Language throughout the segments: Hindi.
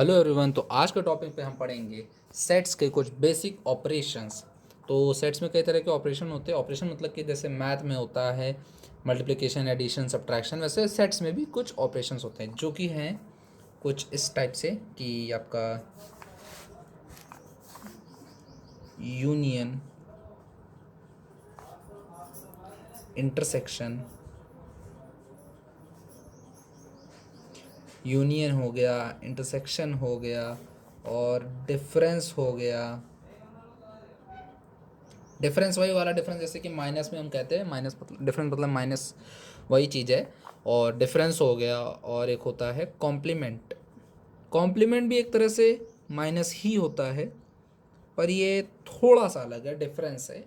Hello everyone. तो आज के टॉपिक पे हम पढ़ेंगे सेट्स के कुछ बेसिक ऑपरेशंस। तो सेट्स में कई तरह के ऑपरेशन होते हैं। ऑपरेशन मतलब कि जैसे मैथ में होता है मल्टीप्लिकेशन, एडिशन, सब्ट्रैक्शन, वैसे सेट्स में भी कुछ ऑपरेशंस होते हैं जो कि हैं कुछ इस टाइप से कि आपका यूनियन, इंटरसेक्शन, यूनियन हो गया, इंटरसेक्शन हो गया और डिफरेंस हो गया। डिफरेंस वही वाला डिफरेंस जैसे कि माइनस में हम कहते हैं माइनस, मतलब डिफरेंस मतलब माइनस वही चीज़ है। और डिफरेंस हो गया और एक होता है कॉम्प्लीमेंट। कॉम्प्लीमेंट भी एक तरह से माइनस ही होता है, पर ये थोड़ा सा अलग है, डिफरेंस है,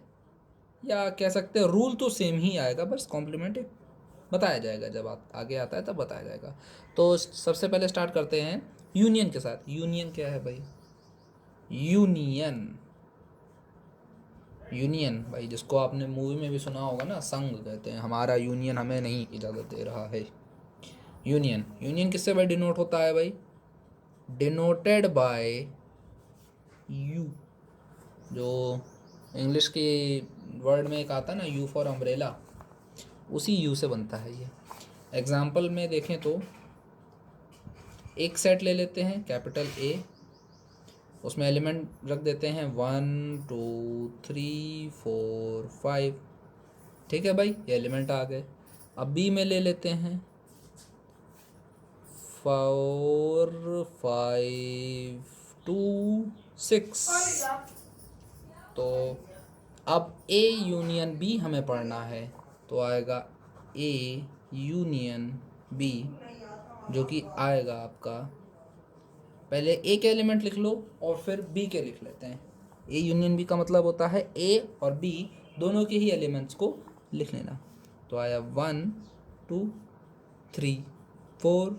या कह सकते हैं रूल तो सेम ही आएगा, बस कॉम्प्लीमेंट एक बताया जाएगा जब आगे आता है तब बताया जाएगा। तो सबसे पहले स्टार्ट करते हैं यूनियन के साथ। यूनियन क्या है भाई? यूनियन, यूनियन भाई जिसको आपने मूवी में भी सुना होगा ना, संघ कहते हैं, हमारा यूनियन हमें नहीं इजाज़त दे रहा है। यूनियन, यूनियन किससे भाई डिनोट होता है भाई? Denoted by you. जो इंग्लिश की वर्ड में एक आता है ना, यू फॉर अम्ब्रेला, उसी यू से बनता है ये। एग्जाम्पल में देखें तो एक सेट ले लेते हैं कैपिटल ए, उसमें एलिमेंट रख देते हैं 1 2 3 4 5। ठीक है भाई, ये एलिमेंट आ गए। अब बी में ले लेते हैं 4 5 2 6। तो अब ए यूनियन बी हमें पढ़ना है, तो आएगा ए यूनियन बी, जो कि आएगा आपका, पहले ए के एलिमेंट लिख लो और फिर बी के लिख लेते हैं। ए यूनियन बी का मतलब होता है ए और बी दोनों के ही एलिमेंट्स को लिख लेना। तो आया 1 2 3 4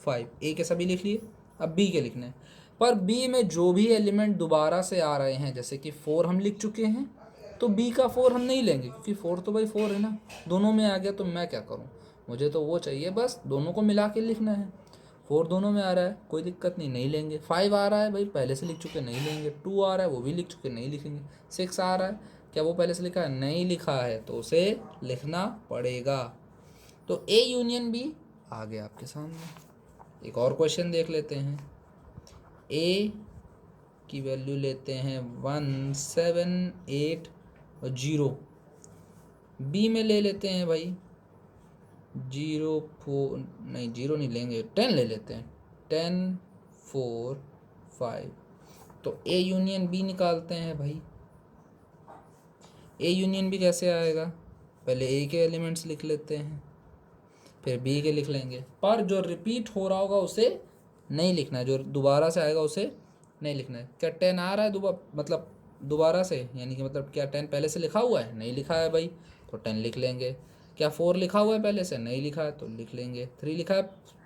5, ए के सभी लिख लिए। अब बी के लिखने हैं, पर बी में जो भी एलिमेंट दोबारा से आ रहे हैं, जैसे कि 4 हम लिख चुके हैं, तो बी का 4 हम नहीं लेंगे क्योंकि 4 तो भाई 4 है ना, दोनों में आ गया तो मैं क्या करूं, मुझे तो वो चाहिए, बस दोनों को मिला के लिखना है। 4 दोनों में आ रहा है, कोई दिक्कत नहीं, नहीं लेंगे। 5 आ रहा है भाई, पहले से लिख चुके, नहीं लेंगे। 2 आ रहा है, वो भी लिख चुके, नहीं लिखेंगे। 6 आ रहा है, क्या वो पहले से लिखा है? नहीं लिखा है, तो उसे लिखना पड़ेगा। तो ए यूनियन बी आ गया आपके सामने। एक और क्वेश्चन देख लेते हैं। ए की वैल्यू लेते हैं 1 7 8 और 0। बी में ले लेते हैं भाई 0 4, नहीं 0 नहीं लेंगे, 10 ले लेते हैं, 10 4 5। तो ए यूनियन बी निकालते हैं भाई। ए यूनियन बी कैसे आएगा? पहले ए के एलिमेंट्स लिख लेते हैं, फिर बी के लिख लेंगे, पर जो रिपीट हो रहा होगा उसे नहीं लिखना है, जो दोबारा से आएगा उसे नहीं लिखना है। क्या 10 आ रहा है मतलब दोबारा से, यानी कि मतलब क्या 10 पहले से लिखा हुआ है? नहीं लिखा है भाई, तो 10 लिख लेंगे। क्या 4 लिखा हुआ है पहले से? नहीं लिखा है, तो लिख लेंगे। 3 लिखा है,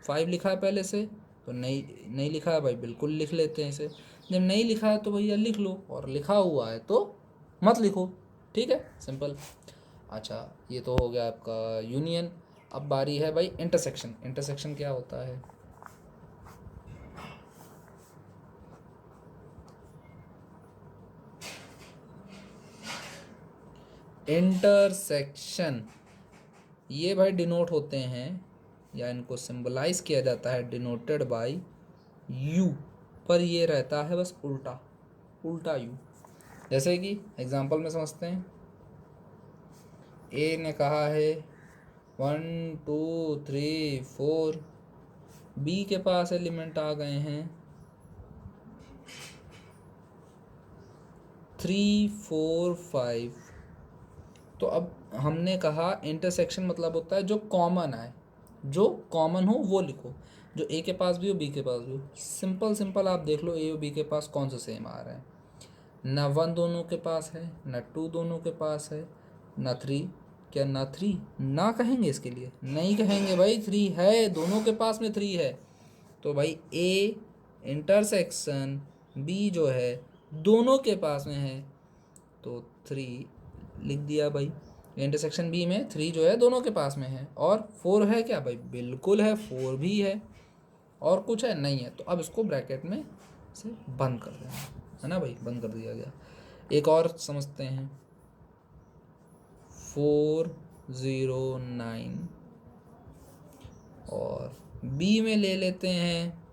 5 लिखा है पहले से, तो नहीं लिखा है भाई, बिल्कुल लिख लेते हैं इसे। जब नहीं लिखा है तो भैया लिख लो, और लिखा हुआ है तो मत लिखो। ठीक है, सिंपल। अच्छा, ये तो हो गया आपका यूनियन। अब बारी है भाई इंटरसेक्शन। इंटरसेक्शन क्या होता है? इंटरसेक्शन ये भाई डिनोट होते हैं, या इनको सिंबलाइज किया जाता है डिनोटेड बाय यू, पर ये रहता है बस उल्टा, उल्टा यू। जैसे कि एग्जांपल में समझते हैं। ए ने कहा है 1 2 3 4, बी के पास एलिमेंट आ गए हैं 3 4 5। तो अब हमने कहा इंटरसेक्शन मतलब होता है जो कॉमन आए, जो कॉमन हो वो लिखो, जो ए के पास भी हो बी के पास भी हो। सिंपल सिंपल आप देख लो, ए और बी के पास कौन सा सेम आ रहा है? ना 1 दोनों के पास है, ना 2 दोनों के पास है, ना 3। क्या ना 3 ना कहेंगे इसके लिए? नहीं कहेंगे भाई, 3 है, दोनों के पास में 3 है। तो भाई ए इंटरसेक्शन बी जो है दोनों के पास में है, तो 3 लिख दिया भाई। इंटरसेक्शन बी में 3 जो है दोनों के पास में है। और 4 है क्या भाई? बिल्कुल है, 4 भी है। और कुछ है नहीं है, तो अब इसको ब्रैकेट में से बंद कर देना है ना भाई, बंद कर दिया गया। एक और समझते हैं, 409 और बी में ले लेते हैं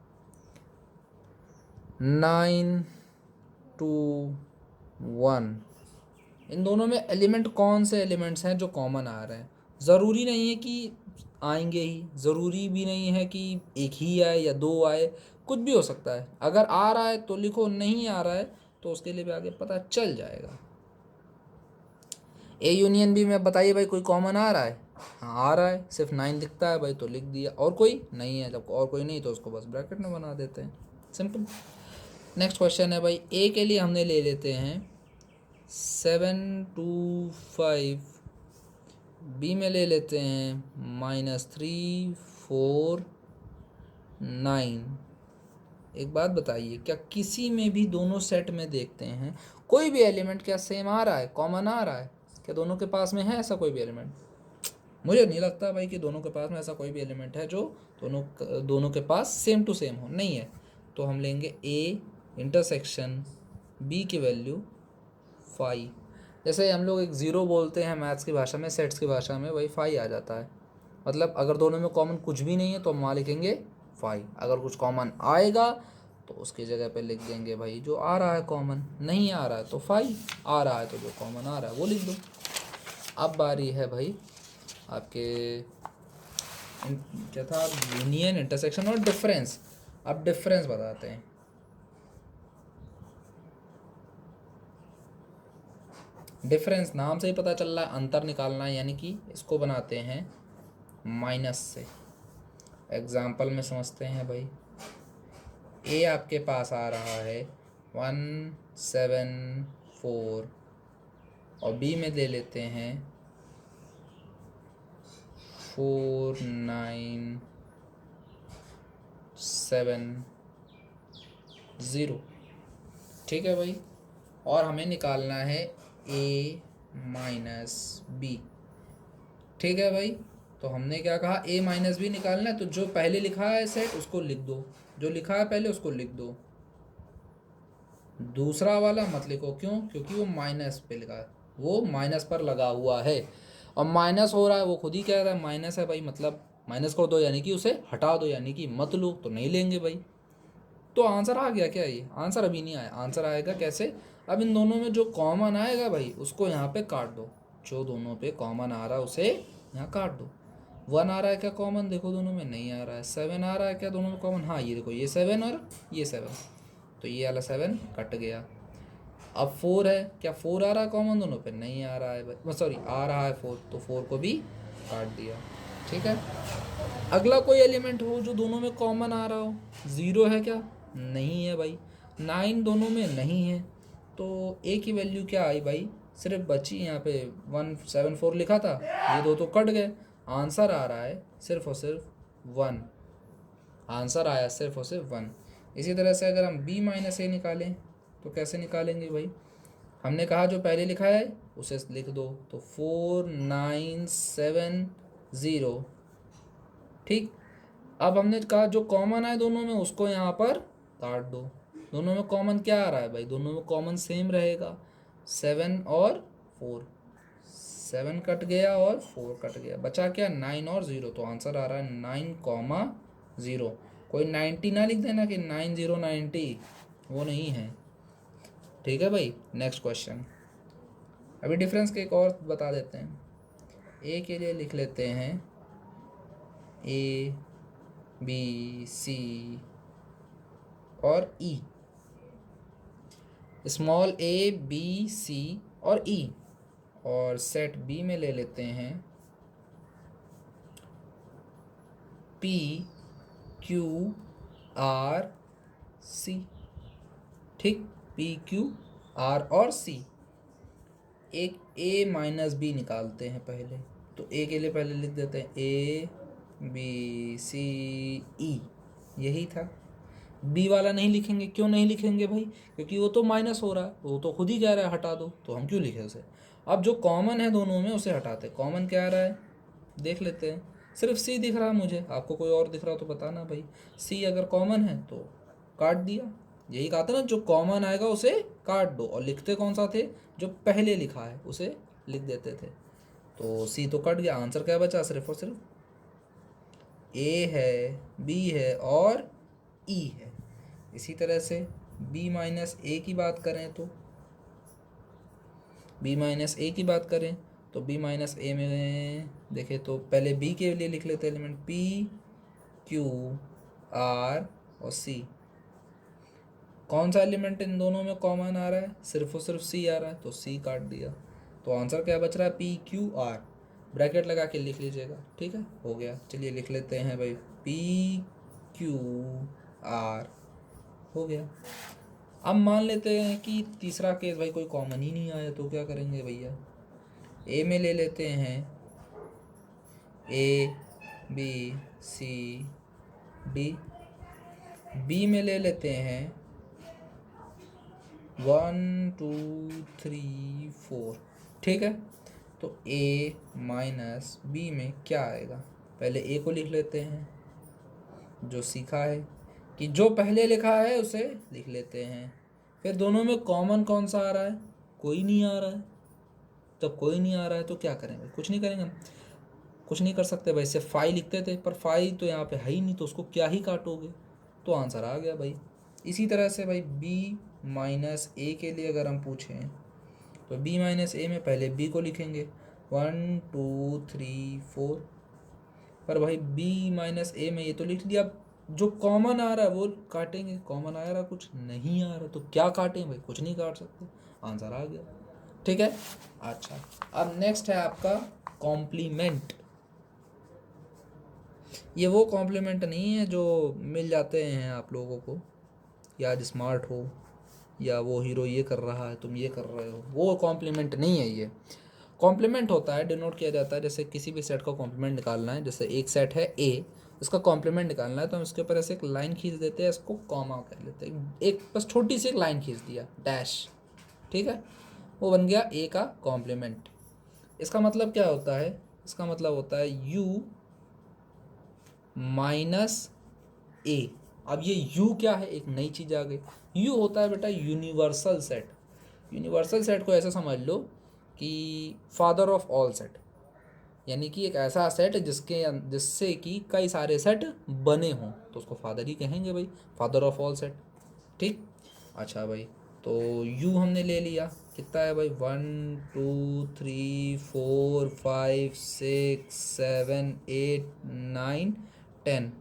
921। इन दोनों में एलिमेंट कौन से एलिमेंट्स हैं जो कॉमन आ रहे हैं? ज़रूरी नहीं है कि आएंगे ही, ज़रूरी भी नहीं है कि एक ही आए या दो आए, कुछ भी हो सकता है। अगर आ रहा है तो लिखो, नहीं आ रहा है तो उसके लिए भी आगे पता चल जाएगा। ए यूनियन बी में बताइए भाई, कोई कॉमन आ रहा है? हाँ आ रहा है, सिर्फ 9 दिखता है भाई तो लिख दिया। और कोई नहीं है, जब और कोई नहीं तो उसको बस ब्रैकेट में बना देते हैं, सिंपल। नेक्स्ट क्वेश्चन है भाई, ए के लिए हमने ले लेते हैं 725, बी में ले लेते हैं -349। एक बात बताइए, क्या किसी में भी दोनों सेट में देखते हैं कोई भी एलिमेंट क्या सेम आ रहा है, कॉमन आ रहा है? क्या दोनों के पास में है ऐसा कोई भी एलिमेंट? मुझे नहीं लगता भाई कि दोनों के पास में ऐसा कोई भी एलिमेंट है जो दोनों के पास सेम टू सेम हो, नहीं है। तो हम लेंगे ए इंटरसेक्शन बी की वैल्यू 5। जैसे हम लोग एक ज़ीरो बोलते हैं मैथ्स की भाषा में, सेट्स की भाषा में, वही 5 आ जाता है। मतलब अगर दोनों में कॉमन कुछ भी नहीं है तो हम वहाँ लिखेंगे 5। अगर कुछ कॉमन आएगा तो उसकी जगह पे लिख देंगे भाई जो आ रहा है कॉमन, नहीं आ रहा है तो 5, आ रहा है तो जो कॉमन आ रहा है वो लिख दो। अब बारी है भाई आपके क्या था, यूनियन, इंटरसेक्शन और डिफरेंस। अब डिफरेंस बताते हैं। डिफरेंस नाम से ही पता चल रहा है, अंतर निकालना है, यानी कि इसको बनाते हैं माइनस से। एग्जाम्पल में समझते हैं भाई, ए आपके पास आ रहा है 174 और बी में दे लेते हैं 4970। ठीक है भाई, और हमें निकालना है ए माइनस बी। ठीक है भाई, तो हमने क्या कहा, ए माइनस बी निकालना है, तो जो पहले लिखा है सेट उसको लिख दो, जो लिखा है पहले उसको लिख दो, दूसरा वाला मत लिखो। क्यों? क्योंकि वो माइनस पे लिखा है, वो माइनस पर लगा हुआ है और माइनस हो रहा है, वो खुद ही कह रहा है माइनस है भाई, मतलब माइनस कर दो, यानी कि उसे हटा दो, यानी कि मत लो, तो नहीं लेंगे भाई। तो आंसर आ गया क्या? ये आंसर अभी नहीं आया। आंसर आएगा कैसे? अब इन दोनों में जो कॉमन आएगा भाई उसको यहाँ पे काट दो, जो दोनों पे कॉमन आ रहा है उसे यहाँ काट दो। 1 आ रहा है क्या कॉमन? देखो दोनों में नहीं आ रहा है। 7 आ रहा है क्या दोनों में कॉमन? हाँ ये देखो, ये 7 और ये 7, तो ये वाला 7 कट गया। अब 4 है क्या? 4 आ रहा है कॉमन दोनों पे? नहीं आ रहा है भाई, सॉरी आ रहा है 4, तो 4 को भी काट दिया। ठीक है, अगला कोई एलिमेंट हो जो दोनों में कॉमन आ रहा हो। 0 है क्या? नहीं है भाई। 9 दोनों में नहीं है, तो ए की वैल्यू क्या आई भाई? सिर्फ बची यहाँ पे 174 लिखा था, ये दो तो कट गए। आंसर आ रहा है सिर्फ और सिर्फ 1। आंसर आया सिर्फ और सिर्फ 1। इसी तरह से अगर हम b माइनस ए निकालें तो कैसे निकालेंगे भाई? हमने कहा जो पहले लिखा है उसे लिख दो, तो 4970। ठीक, अब हमने कहा जो कॉमन है दोनों में उसको यहाँ पर काट दो। दोनों में कॉमन क्या आ रहा है भाई? दोनों में कॉमन सेम रहेगा, 7 और 4। 7 कट गया और 4 कट गया, बचा क्या? 9 और 0, तो आंसर आ रहा है 9,0। कोई 90 ना लिख देना कि 9090, वो नहीं है। ठीक है भाई, नेक्स्ट क्वेश्चन। अभी डिफरेंस के एक और बता देते हैं। ए के लिए लिख लेते हैं ए बी सी और ई, स्मॉल ए बी सी और ई, और सेट बी में ले लेते हैं पी क्यू आर सी। ठीक, पी क्यू आर और सी। एक ए माइनस बी निकालते हैं पहले, तो ए के लिए पहले लिख देते हैं ए बी सी ई, यही था। बी वाला नहीं लिखेंगे, क्यों नहीं लिखेंगे भाई? क्योंकि वो तो माइनस हो रहा है, वो तो खुद ही कह रहा है हटा दो, तो हम क्यों लिखें उसे? अब जो कॉमन है दोनों में उसे हटाते। कॉमन क्या आ रहा है देख लेते हैं, सिर्फ सी दिख रहा है मुझे, आपको कोई और दिख रहा तो बताना भाई। सी अगर कॉमन है तो काट दिया, यही कहा था ना, जो कॉमन आएगा उसे काट दो, और लिखते कौन सा थे, जो पहले लिखा है उसे लिख देते थे। तो सी तो कट गया, आंसर क्या बचा, सिर्फ और सिर्फ ए है, बी है और ई है। इसी तरह से बी माइनस ए की बात करें तो बी माइनस ए की बात करें तो बी माइनस ए में देखें तो पहले बी के लिए लिख लेते हैं एलिमेंट पी क्यू आर और सी। कौन सा एलिमेंट इन दोनों में कॉमन आ रहा है, सिर्फ और सिर्फ सी आ रहा है, तो सी काट दिया। तो आंसर क्या बच रहा है, पी क्यू आर, ब्रैकेट लगा के लिख लीजिएगा, ठीक है, हो गया। चलिए लिख लेते हैं भाई, पी क्यू आर, हो गया। अब मान लेते हैं कि तीसरा केस भाई कोई कॉमन ही नहीं आया, तो क्या करेंगे भैया, ए में ले लेते हैं A B C D, B में ले लेते हैं 1 2 3 4, ठीक है। तो ए माइनस बी में क्या आएगा, पहले ए को लिख लेते हैं, जो सीखा है कि जो पहले लिखा है उसे लिख लेते हैं। फिर दोनों में कॉमन कौन सा आ रहा है, कोई नहीं आ रहा है। जब कोई नहीं आ रहा है तो क्या करेंगे, कुछ नहीं करेंगे, कुछ नहीं कर सकते भाई। सिर्फ फाई लिखते थे, पर फाई तो यहाँ पे है ही नहीं, तो उसको क्या ही काटोगे, तो आंसर आ गया भाई। इसी तरह से भाई बी माइनस ए के लिए अगर हम पूछें तो बी माइनस ए में पहले बी को लिखेंगे 1 2 3 4, पर भाई बी माइनस ए में ये तो लिख दिया, जो कॉमन आ रहा है वो काटेंगे, कॉमन आ रहा कुछ नहीं आ रहा, तो क्या काटें भाई, कुछ नहीं काट सकते, आंसर आ गया, ठीक है। अच्छा, अब नेक्स्ट है आपका कॉम्प्लीमेंट। ये वो कॉम्प्लीमेंट नहीं है जो मिल जाते हैं आप लोगों को, या आज स्मार्ट हो, या वो हीरो ये कर रहा है तुम ये कर रहे हो, वो कॉम्प्लीमेंट नहीं है। ये कॉम्प्लीमेंट होता है, डिनोट किया जाता है, जैसे किसी भी सेट का कॉम्प्लीमेंट निकालना है, जैसे एक सेट है ए, उसका कॉम्प्लीमेंट निकालना है, तो हम इसके ऊपर ऐसे एक लाइन खींच देते हैं, इसको कॉमा कह लेते हैं, एक बस छोटी सी एक लाइन खींच दिया, डैश, ठीक है, वो बन गया ए का कॉम्प्लीमेंट। इसका मतलब क्या होता है, इसका मतलब होता है यू माइनस ए। अब ये u क्या है, एक नई चीज़ आ गई। u होता है बेटा यूनिवर्सल सेट। यूनिवर्सल सेट को ऐसे समझ लो कि फादर ऑफ ऑल सेट, यानी कि एक ऐसा सेट जिससे कि कई सारे सेट बने हों, तो उसको फादर ही कहेंगे भाई, फादर ऑफ ऑल सेट, ठीक। अच्छा भाई, तो u हमने ले लिया, कितना है भाई 1 2 3 4 5 6 7 8 9 10,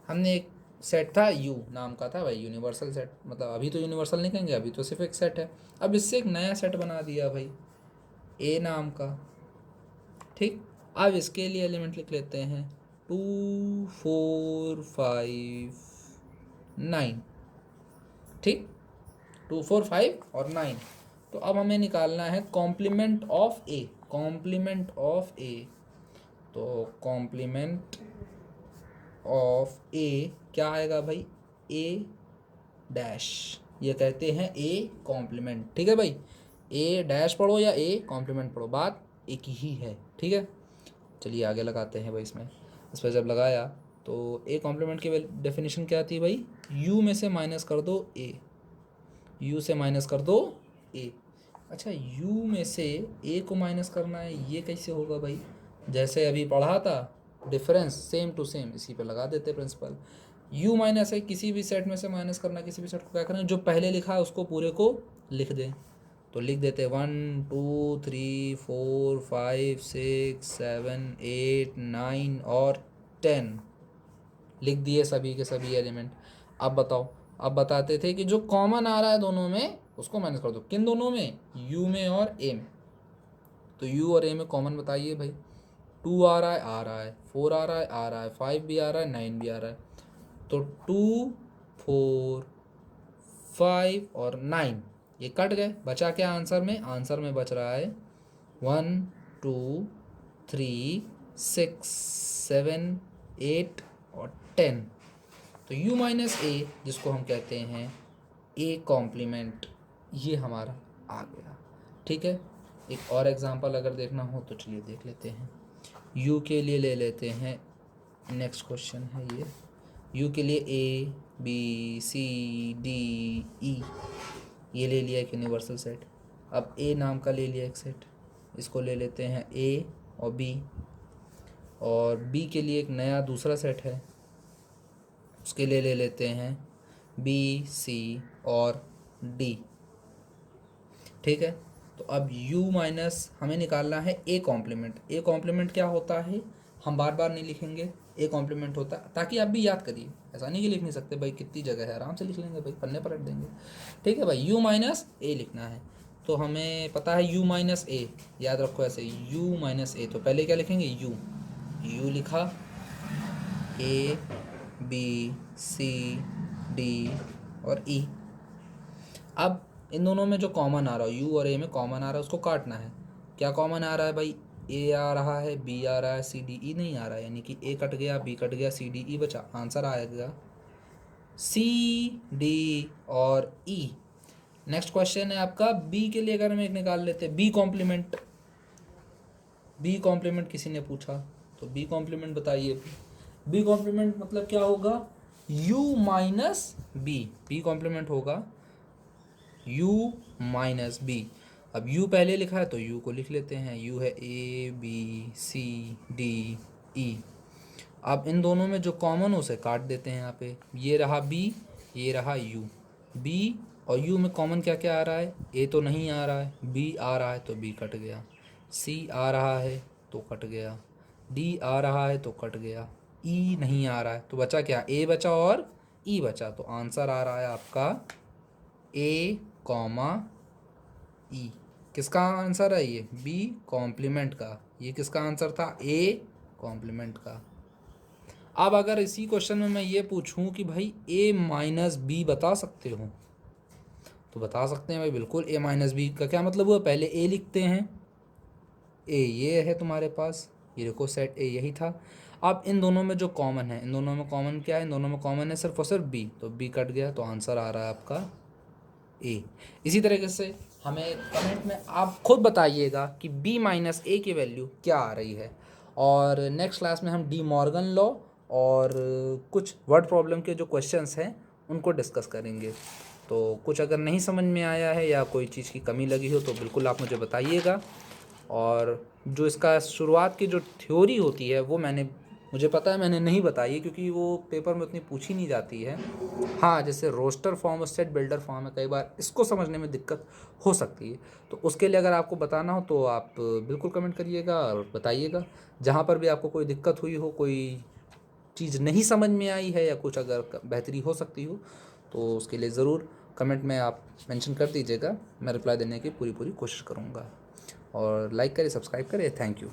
हमने एक सेट था यू नाम का था भाई, यूनिवर्सल सेट, मतलब अभी तो यूनिवर्सल नहीं कहेंगे, अभी तो सिर्फ एक सेट है। अब इससे एक नया सेट बना दिया भाई ए नाम का, ठीक। अब इसके लिए एलिमेंट लिख लेते हैं 2 4 5 9, ठीक, 2 4 5 और 9। तो अब हमें निकालना है complement of A, complement of A, तो कॉम्प्लीमेंट ऑफ ए क्या आएगा भाई, ए डैश, ये कहते हैं ए कॉम्प्लीमेंट, ठीक है भाई। ए डैश पढ़ो या ए कॉम्प्लीमेंट पढ़ो, बात एक ही है, ठीक है। चलिए आगे लगाते हैं भाई, इसमें इस पर जब लगाया तो ए कॉम्प्लीमेंट की डेफिनेशन क्या थी भाई, यू में से माइनस कर दो ए, यू से माइनस कर दो ए। अच्छा, यू में से ए को माइनस करना है, ये कैसे होगा भाई, जैसे अभी पढ़ा था डिफरेंस सेम टू सेम, इसी पे लगा देते प्रिंसिपल। यू माइनस है, किसी भी सेट में से माइनस करना, किसी भी सेट को क्या करना, जो पहले लिखा है उसको पूरे को लिख दें, तो लिख देते 1 2 3 4 5 6 7 8 9 और 10, लिख दिए सभी के सभी एलिमेंट। अब बताओ, अब बताते थे कि जो कॉमन आ रहा है दोनों में उसको माइनस कर दो, किन दोनों में, यू में और ए में। तो यू और ए में कॉमन बताइए भाई, 2 आ रहा है 4 आ रहा है 5 भी आ रहा है 9 भी आ रहा है, तो 2 4 5 और 9 ये कट गए, बचा क्या आंसर में, आंसर में बच रहा है 1 2 3 6 7 8 और 10। तो u माइनस ए, जिसको हम कहते हैं ए कॉम्प्लीमेंट, ये हमारा आ गया, ठीक है। एक और एग्जांपल अगर देखना हो तो चलिए देख लेते हैं। यू के लिए ले लेते हैं, नेक्स्ट क्वेश्चन है ये। यू के लिए ए बी सी डी ई, ये ले लिया एक यूनिवर्सल सेट। अब ए नाम का ले लिया एक सेट, इसको ले लेते हैं ए और बी। और बी के लिए एक नया दूसरा सेट है, उसके लिए ले लेते हैं बी सी और डी। ठीक है, तो अब u माइनस हमें निकालना है ए कॉम्प्लीमेंट। ए कॉम्प्लीमेंट क्या होता है हम बार बार नहीं लिखेंगे, ए कॉम्प्लीमेंट होता है, ताकि आप भी याद करिए, ऐसा नहीं कि लिख नहीं सकते भाई, कितनी जगह है, आराम से लिख लेंगे भाई, पन्ने पलट देंगे। ठीक है भाई, u माइनस ए लिखना है, तो हमें पता है u माइनस ए, याद रखो ऐसे u माइनस ए। तो पहले क्या लिखेंगे, u लिखा, ए बी सी डी और ई। अब इन दोनों में जो कॉमन आ रहा है, यू और ए में कॉमन आ रहा है, उसको काटना है। क्या कॉमन आ रहा है भाई, ए आ रहा है, बी आ रहा है, सी डी ई नहीं आ रहा है, यानी कि ए कट गया, बी कट गया, सी डी ई बचा। आंसर आएगा सी डी और ई। नेक्स्ट क्वेश्चन है आपका बी के लिए, अगर हम एक निकाल लेते हैं बी कॉम्प्लीमेंट। बी कॉम्प्लीमेंट किसी ने पूछा, तो बी कॉम्प्लीमेंट बताइए। बी कॉम्प्लीमेंट मतलब क्या होगा, u minus B. B complement होगा u माइनस बी। अब u पहले लिखा है तो u को लिख लेते हैं, u है a b c d e। अब इन दोनों में जो कॉमन उसे काट देते हैं यहाँ पे, ये रहा b, ये रहा u। b और u में कॉमन क्या क्या आ रहा है, a तो नहीं आ रहा है, b आ रहा है तो b कट गया, c आ रहा है तो कट गया, d आ रहा है तो कट गया, e नहीं आ रहा है तो बचा क्या, a बचा और e बचा। तो आंसर आ रहा है आपका a कॉमा ई। किसका आंसर है ये, बी कॉम्प्लीमेंट का। ये किसका आंसर था, ए कॉम्प्लीमेंट का। अब अगर इसी क्वेश्चन में मैं ये पूछूं कि भाई ए माइनस बी बता सकते हो, तो बता सकते हैं भाई, बिल्कुल। ए माइनस बी का क्या मतलब हुआ, पहले ए लिखते हैं, ए ये है तुम्हारे पास, ये देखो सेट ए यही था। अब इन दोनों में जो कॉमन है, इन दोनों में कॉमन क्या है, इन दोनों में कॉमन है सिर्फ और सिर्फ बी, तो बी कट गया, तो आंसर आ रहा है आपका ए। इसी तरीके से हमें कमेंट में आप खुद बताइएगा कि b माइनस ए की वैल्यू क्या आ रही है। और नेक्स्ट क्लास में हम डी मॉर्गन लॉ और कुछ वर्ड प्रॉब्लम के जो क्वेश्चंस हैं उनको डिस्कस करेंगे। तो कुछ अगर नहीं समझ में आया है या कोई चीज़ की कमी लगी हो तो बिल्कुल आप मुझे बताइएगा। और जो इसका शुरुआत की जो थ्योरी होती है वो मुझे पता है मैंने नहीं बताई है, क्योंकि वो पेपर में उतनी पूछी नहीं जाती है। हाँ, जैसे रोस्टर फॉर्म और सेट बिल्डर फॉर्म है, कई बार इसको समझने में दिक्कत हो सकती है। तो उसके लिए अगर आपको बताना हो तो आप बिल्कुल कमेंट करिएगा और बताइएगा। जहाँ पर भी आपको कोई दिक्कत हुई हो, कोई चीज़ नहीं समझ में आई है या कुछ अगर बेहतरी हो सकती हो, तो उसके लिए ज़रूर कमेंट में आप मेंशन कर दीजिएगा। मैं रिप्लाई देने की पूरी कोशिश करूँगा। और लाइक करें, सब्सक्राइब करें। Thank you.